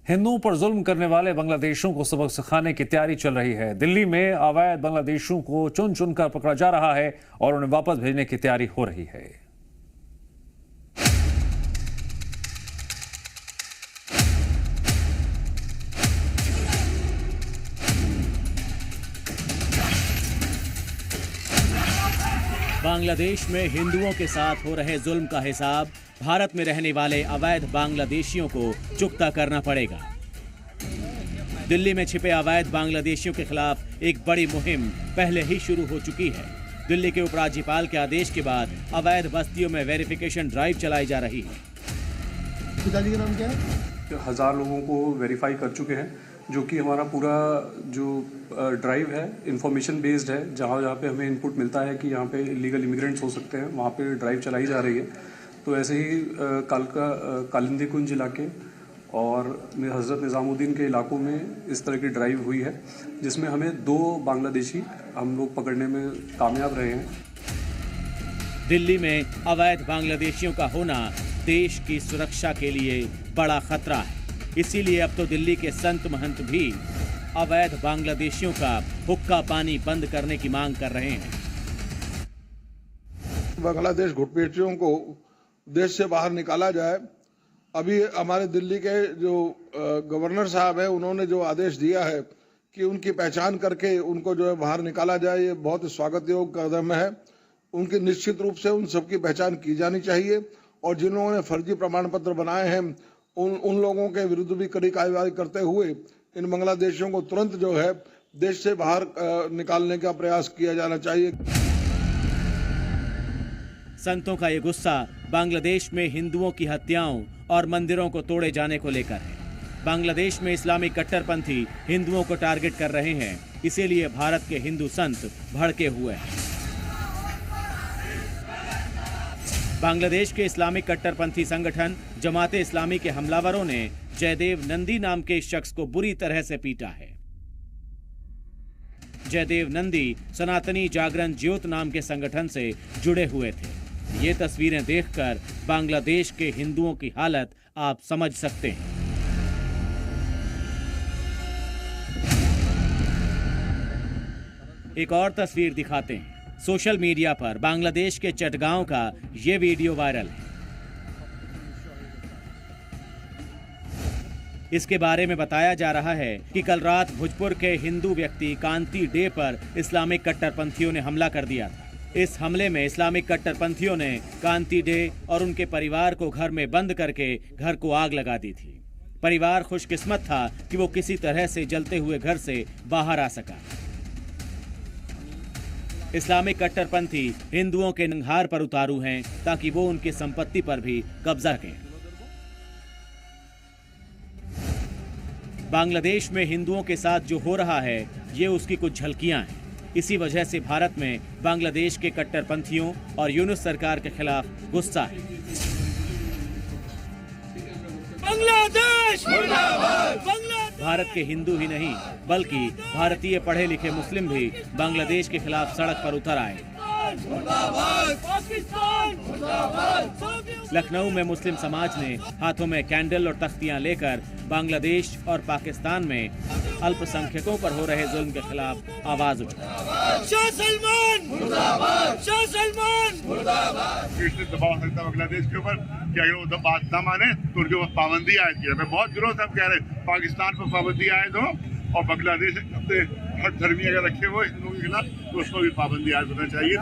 हिंदुओं पर जुल्म करने वाले बांग्लादेशियों को सबक सिखाने की तैयारी चल रही है। दिल्ली में अवैध बांग्लादेशियों को चुन चुनकर पकड़ा जा रहा है और उन्हें वापस भेजने की तैयारी हो रही है। बांग्लादेश में हिंदुओं के साथ हो रहे जुल्म का हिसाब भारत में रहने वाले अवैध बांग्लादेशियों को चुकता करना पड़ेगा। दिल्ली में छिपे अवैध बांग्लादेशियों के खिलाफ एक बड़ी मुहिम पहले ही शुरू हो चुकी है। दिल्ली के उपराज्यपाल के आदेश के बाद अवैध बस्तियों में वेरिफिकेशन ड्राइव चलाई जा रही है। पिताजी का नाम क्या है? 1000 लोगों को वेरीफाई कर चुके हैं, जो कि हमारा पूरा जो ड्राइव है इंफॉर्मेशन बेस्ड है। जहाँ जहाँ पे हमें इनपुट मिलता है कि यहाँ पे इलीगल इमिग्रेंट्स हो सकते हैं, वहाँ पे ड्राइव चलाई जा रही है। तो ऐसे ही कालिंदी कुंज इलाके और हज़रत निज़ामुद्दीन के इलाकों में इस तरह की ड्राइव हुई है, जिसमें हमें 2 बांग्लादेशी हम लोग पकड़ने में कामयाब रहे हैं। दिल्ली में अवैध बांग्लादेशियों का होना देश की सुरक्षा के लिए बड़ा खतरा है। इसीलिए अब तो दिल्ली के संत महंत भी अवैध बांग्लादेशियों का हुक्का पानी बंद करने की मांग कर रहे हैं। बांग्लादेश घुसपैठियों को देश से बाहर निकाला जाए। अभी हमारे दिल्ली के जो गवर्नर साहब है, उन्होंने जो आदेश दिया है कि उनकी पहचान करके उनको जो है बाहर निकाला जाए, ये बहुत स्वागत योग्य कदम है। उनकी निश्चित रूप से उन सबकी पहचान की जानी चाहिए और जिन लोगों ने फर्जी प्रमाण पत्र बनाए हैं उन लोगों के विरुद्ध भी कड़ी कार्रवाई करते हुए इन बांग्लादेशियों को तुरंत जो है देश से बाहर निकालने का प्रयास किया जाना चाहिए। संतों का ये गुस्सा बांग्लादेश में हिंदुओं की हत्याओं और मंदिरों को तोड़े जाने को लेकर है। बांग्लादेश में इस्लामी कट्टरपंथी हिंदुओं को टारगेट कर रहे हैं, इसीलिए भारत के हिंदू संत भड़के हुए हैं। बांग्लादेश के इस्लामिक कट्टरपंथी संगठन जमाते इस्लामी के हमलावरों ने जयदेव नंदी नाम के इस शख्स को बुरी तरह से पीटा है। जयदेव नंदी सनातनी जागरण ज्योत नाम के संगठन से जुड़े हुए थे। ये तस्वीरें देखकर बांग्लादेश के हिंदुओं की हालत आप समझ सकते हैं। एक और तस्वीर दिखाते हैं। सोशल मीडिया पर बांग्लादेश के चटगांव का ये वीडियो वायरल है। इसके बारे में बताया जा रहा है कि कल रात भोजपुर के हिंदू व्यक्ति कांति डे पर इस्लामिक कट्टरपंथियों ने हमला कर दिया था। इस हमले में इस्लामिक कट्टरपंथियों ने कांति डे और उनके परिवार को घर में बंद करके घर को आग लगा दी थी। परिवार खुशकिस्मत था कि वो किसी तरह से जलते हुए घर से बाहर आ सका। इस्लामिक कट्टरपंथी हिंदुओं के नंहार पर उतारू हैं ताकि वो उनकी संपत्ति पर भी कब्जा करें। बांग्लादेश में हिंदुओं के साथ जो हो रहा है ये उसकी कुछ झलकियां हैं। इसी वजह से भारत में बांग्लादेश के कट्टरपंथियों और यूनुस सरकार के खिलाफ गुस्सा है। बांग्लादेश मुर्दाबाद! भारत के हिंदू ही नहीं बल्कि भारतीय पढ़े लिखे मुस्लिम भी बांग्लादेश के खिलाफ सड़क पर उतर आए। लखनऊ में मुस्लिम समाज ने हाथों में कैंडल और तख्तियां लेकर बांग्लादेश और पाकिस्तान में अल्पसंख्यकों पर हो रहे जुल्म के खिलाफ आवाज उठाई। शाह सलमान मुर्दाबाद! शाह सलमान मुर्दाबाद! दबाव सकता बांग्लादेश के ऊपर कि अगर वो बात ना माने तो उनके ऊपर पाबंदी आयद की। मैं बहुत दिनों से हम कह रहे हैं पाकिस्तान पर पाबंदी आयद हो और बांग्लादेश अपने हर धर्मी अगर रखे हुए हिंदुओं के खिलाफ तो उसको भी पाबंदी आयद होना चाहिए।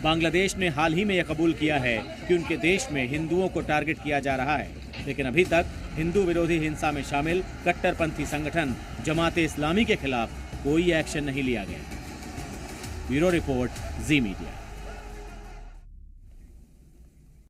बांग्लादेश ने हाल ही में यह कबूल किया है कि उनके देश में हिंदुओं को टारगेट किया जा रहा है, लेकिन अभी तक हिंदू विरोधी हिंसा में शामिल कट्टरपंथी संगठन जमाते इस्लामी के खिलाफ कोई एक्शन नहीं लिया गया। ब्यूरो रिपोर्ट, जी मीडिया।